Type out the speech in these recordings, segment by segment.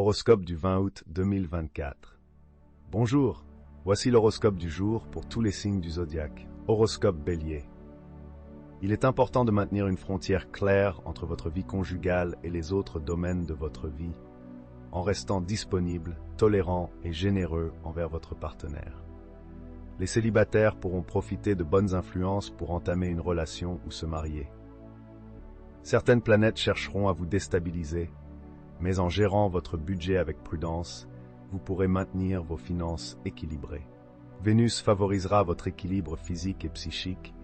Horoscope du 20 août 2024. Bonjour, voici l'horoscope du jour pour tous les signes du zodiaque. Horoscope Bélier. Il est important de maintenir une frontière claire entre votre vie conjugale et les autres domaines de votre vie, en restant disponible, tolérant et généreux envers votre partenaire. Les célibataires pourront profiter de bonnes influences pour entamer une relation ou se marier. Certaines planètes chercheront à vous déstabiliser, mais en gérant votre budget avec prudence, vous pourrez maintenir vos finances équilibrées. Vénus favorisera votre équilibre physique et psychique,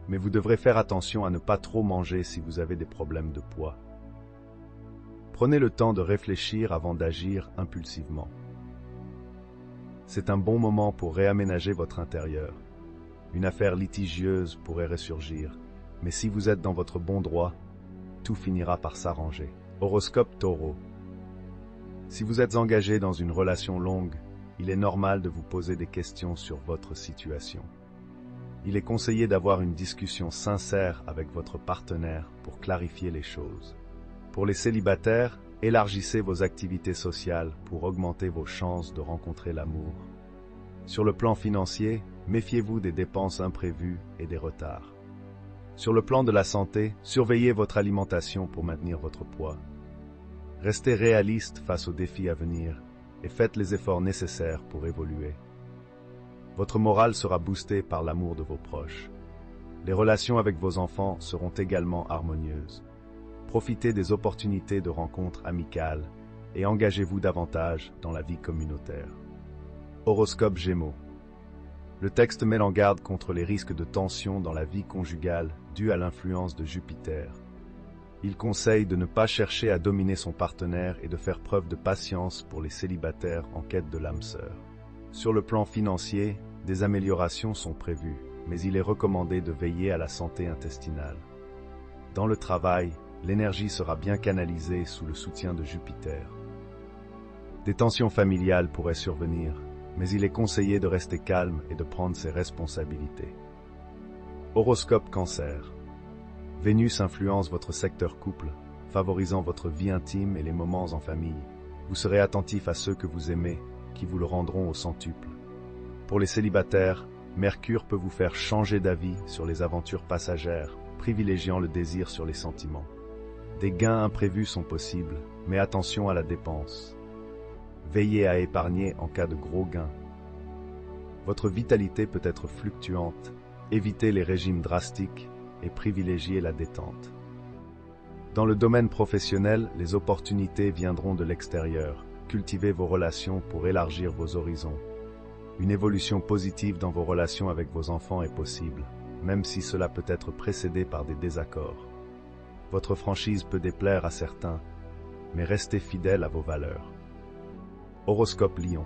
mais vous devrez faire attention à ne pas trop manger si vous avez des problèmes de poids. Prenez le temps de réfléchir avant d'agir impulsivement. C'est un bon moment pour réaménager votre intérieur. Une affaire litigieuse pourrait ressurgir, mais si vous êtes dans votre bon droit, tout finira par s'arranger. Horoscope Taureau. Si vous êtes engagé dans une relation longue, il est normal de vous poser des questions sur votre situation. Il est conseillé d'avoir une discussion sincère avec votre partenaire pour clarifier les choses. Pour les célibataires, élargissez vos activités sociales pour augmenter vos chances de rencontrer l'amour. Sur le plan financier, méfiez-vous des dépenses imprévues et des retards. Sur le plan de la santé, surveillez votre alimentation pour maintenir votre poids. Restez réaliste face aux défis à venir et faites les efforts nécessaires pour évoluer. Votre morale sera boostée par l'amour de vos proches. Les relations avec vos enfants seront également harmonieuses. Profitez des opportunités de rencontres amicales et engagez-vous davantage dans la vie communautaire. Horoscope Gémeaux. Le texte met en garde contre les risques de tension dans la vie conjugale dus à l'influence de Jupiter. Il conseille de ne pas chercher à dominer son partenaire et de faire preuve de patience pour les célibataires en quête de l'âme sœur. Sur le plan financier, des améliorations sont prévues, mais il est recommandé de veiller à la santé intestinale. Dans le travail, l'énergie sera bien canalisée sous le soutien de Jupiter. Des tensions familiales pourraient survenir, mais il est conseillé de rester calme et de prendre ses responsabilités. Horoscope Cancer. Vénus influence votre secteur couple, favorisant votre vie intime et les moments en famille. Vous serez attentif à ceux que vous aimez, qui vous le rendront au centuple. Pour les célibataires, Mercure peut vous faire changer d'avis sur les aventures passagères, privilégiant le désir sur les sentiments. Des gains imprévus sont possibles, mais attention à la dépense. Veillez à épargner en cas de gros gains. Votre vitalité peut être fluctuante. Évitez les régimes drastiques et privilégiez la détente. Dans le domaine professionnel, les opportunités viendront de l'extérieur. Cultivez vos relations pour élargir vos horizons. Une évolution positive dans vos relations avec vos enfants est possible, même si cela peut être précédé par des désaccords. Votre franchise peut déplaire à certains, mais restez fidèle à vos valeurs. Horoscope Lion.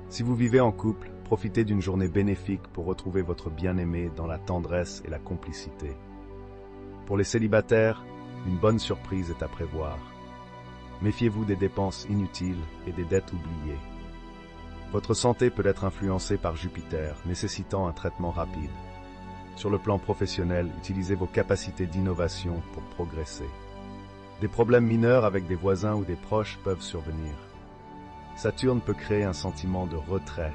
Si vous vivez en couple, profitez d'une journée bénéfique pour retrouver votre bien-aimé dans la tendresse et la complicité. Pour les célibataires, une bonne surprise est à prévoir. Méfiez-vous des dépenses inutiles et des dettes oubliées. Votre santé peut être influencée par Jupiter, nécessitant un traitement rapide. Sur le plan professionnel, utilisez vos capacités d'innovation pour progresser. Des problèmes mineurs avec des voisins ou des proches peuvent survenir. Saturne peut créer un sentiment de retrait,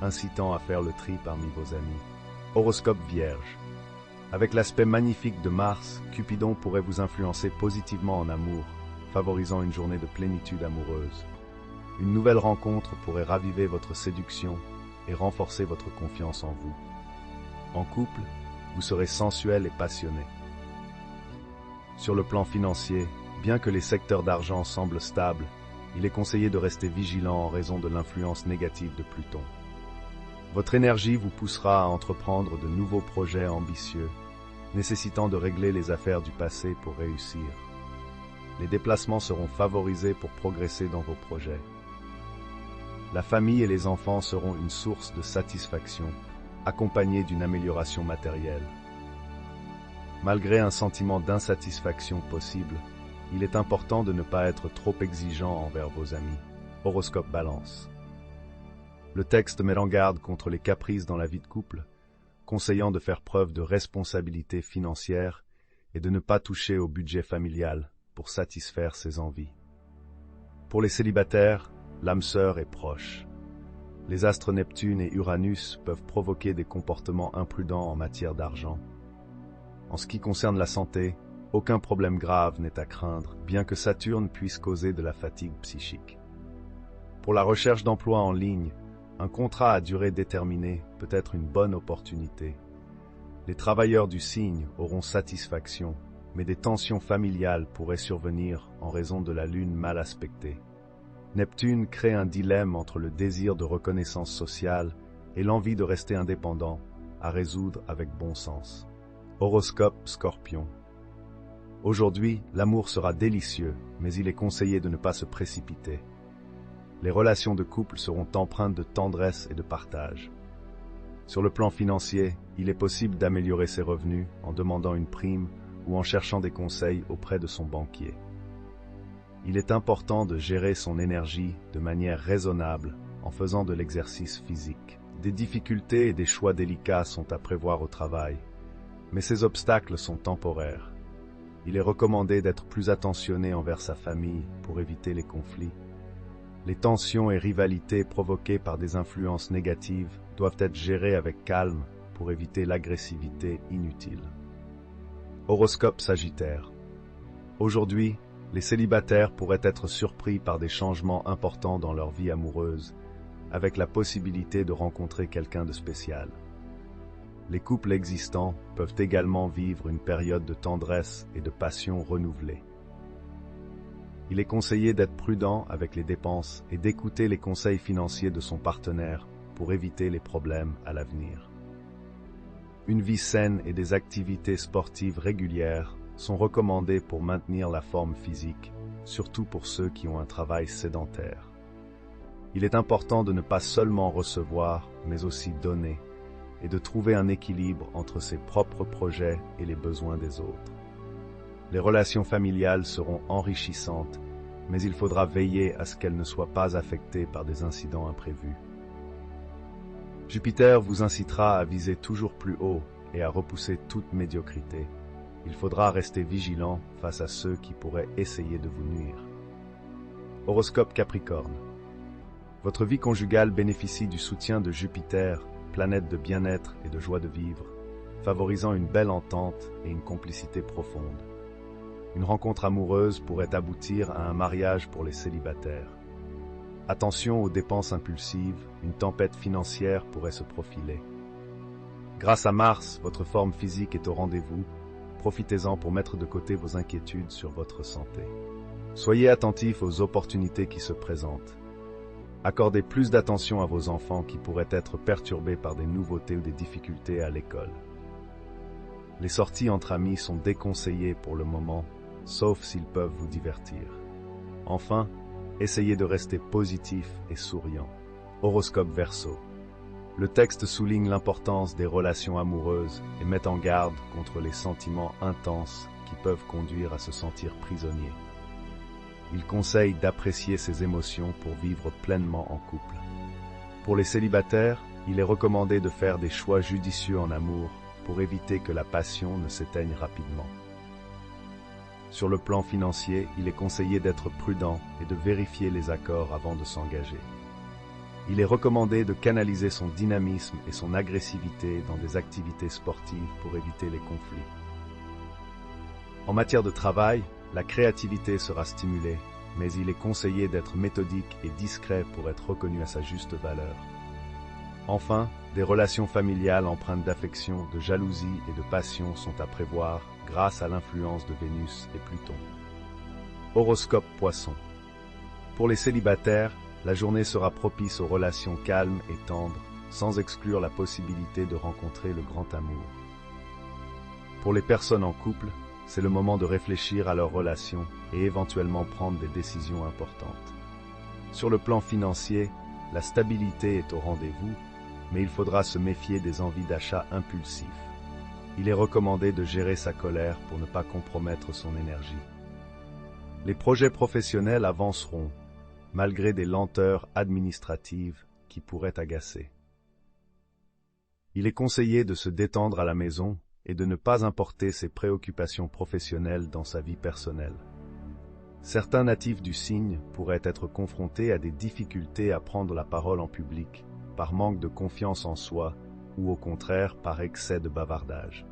incitant à faire le tri parmi vos amis. Horoscope Vierge. Avec l'aspect magnifique de Mars, Cupidon pourrait vous influencer positivement en amour, favorisant une journée de plénitude amoureuse. Une nouvelle rencontre pourrait raviver votre séduction et renforcer votre confiance en vous. En couple, vous serez sensuel et passionné. Sur le plan financier, bien que les secteurs d'argent semblent stables, il est conseillé de rester vigilant en raison de l'influence négative de Pluton. Votre énergie vous poussera à entreprendre de nouveaux projets ambitieux, nécessitant de régler les affaires du passé pour réussir. Les déplacements seront favorisés pour progresser dans vos projets. La famille et les enfants seront une source de satisfaction, accompagnée d'une amélioration matérielle. Malgré un sentiment d'insatisfaction possible, il est important de ne pas être trop exigeant envers vos amis. Horoscope Balance. Le texte met en garde contre les caprices dans la vie de couple, conseillant de faire preuve de responsabilité financière et de ne pas toucher au budget familial pour satisfaire ses envies. Pour les célibataires, l'âme sœur est proche. Les astres Neptune et Uranus peuvent provoquer des comportements imprudents en matière d'argent. En ce qui concerne la santé, aucun problème grave n'est à craindre, bien que Saturne puisse causer de la fatigue psychique. Pour la recherche d'emploi en ligne, un contrat à durée déterminée peut être une bonne opportunité. Les travailleurs du signe auront satisfaction, mais des tensions familiales pourraient survenir en raison de la lune mal aspectée. Neptune crée un dilemme entre le désir de reconnaissance sociale et l'envie de rester indépendant, à résoudre avec bon sens. Horoscope Scorpion. Aujourd'hui, l'amour sera délicieux, mais il est conseillé de ne pas se précipiter. Les relations de couple seront empreintes de tendresse et de partage. Sur le plan financier, il est possible d'améliorer ses revenus en demandant une prime ou en cherchant des conseils auprès de son banquier. Il est important de gérer son énergie de manière raisonnable en faisant de l'exercice physique. Des difficultés et des choix délicats sont à prévoir au travail, mais ces obstacles sont temporaires. Il est recommandé d'être plus attentionné envers sa famille pour éviter les conflits. Les tensions et rivalités provoquées par des influences négatives doivent être gérées avec calme pour éviter l'agressivité inutile. Horoscope Sagittaire. Aujourd'hui, les célibataires pourraient être surpris par des changements importants dans leur vie amoureuse, avec la possibilité de rencontrer quelqu'un de spécial. Les couples existants peuvent également vivre une période de tendresse et de passion renouvelée. Il est conseillé d'être prudent avec les dépenses et d'écouter les conseils financiers de son partenaire pour éviter les problèmes à l'avenir. Une vie saine et des activités sportives régulières sont recommandées pour maintenir la forme physique, surtout pour ceux qui ont un travail sédentaire. Il est important de ne pas seulement recevoir, mais aussi donner, et de trouver un équilibre entre ses propres projets et les besoins des autres. Les relations familiales seront enrichissantes, mais il faudra veiller à ce qu'elles ne soient pas affectées par des incidents imprévus. Jupiter vous incitera à viser toujours plus haut et à repousser toute médiocrité. Il faudra rester vigilant face à ceux qui pourraient essayer de vous nuire. Horoscope Capricorne. Votre vie conjugale bénéficie du soutien de Jupiter, planète de bien-être et de joie de vivre, favorisant une belle entente et une complicité profonde. Une rencontre amoureuse pourrait aboutir à un mariage pour les célibataires. Attention aux dépenses impulsives, une tempête financière pourrait se profiler. Grâce à Mars, votre forme physique est au rendez-vous. Profitez-en pour mettre de côté vos inquiétudes sur votre santé. Soyez attentifs aux opportunités qui se présentent. Accordez plus d'attention à vos enfants qui pourraient être perturbés par des nouveautés ou des difficultés à l'école. Les sorties entre amis sont déconseillées pour le moment, sauf s'ils peuvent vous divertir. Enfin, essayez de rester positif et souriant. Horoscope Verseau. Le texte souligne l'importance des relations amoureuses et met en garde contre les sentiments intenses qui peuvent conduire à se sentir prisonnier. Il conseille d'apprécier ses émotions pour vivre pleinement en couple. Pour les célibataires, il est recommandé de faire des choix judicieux en amour pour éviter que la passion ne s'éteigne rapidement. Sur le plan financier, il est conseillé d'être prudent et de vérifier les accords avant de s'engager. Il est recommandé de canaliser son dynamisme et son agressivité dans des activités sportives pour éviter les conflits. En matière de travail, la créativité sera stimulée, mais il est conseillé d'être méthodique et discret pour être reconnu à sa juste valeur. Enfin, des relations familiales empreintes d'affection, de jalousie et de passion sont à prévoir grâce à l'influence de Vénus et Pluton. Horoscope Poisson. Pour les célibataires, la journée sera propice aux relations calmes et tendres, sans exclure la possibilité de rencontrer le grand amour. Pour les personnes en couple, c'est le moment de réfléchir à leur relation et éventuellement prendre des décisions importantes. Sur le plan financier, la stabilité est au rendez-vous, mais il faudra se méfier des envies d'achat impulsifs. Il est recommandé de gérer sa colère pour ne pas compromettre son énergie. Les projets professionnels avanceront, malgré des lenteurs administratives qui pourraient agacer. Il est conseillé de se détendre à la maison et de ne pas importer ses préoccupations professionnelles dans sa vie personnelle. Certains natifs du signe pourraient être confrontés à des difficultés à prendre la parole en public, par manque de confiance en soi ou au contraire par excès de bavardage.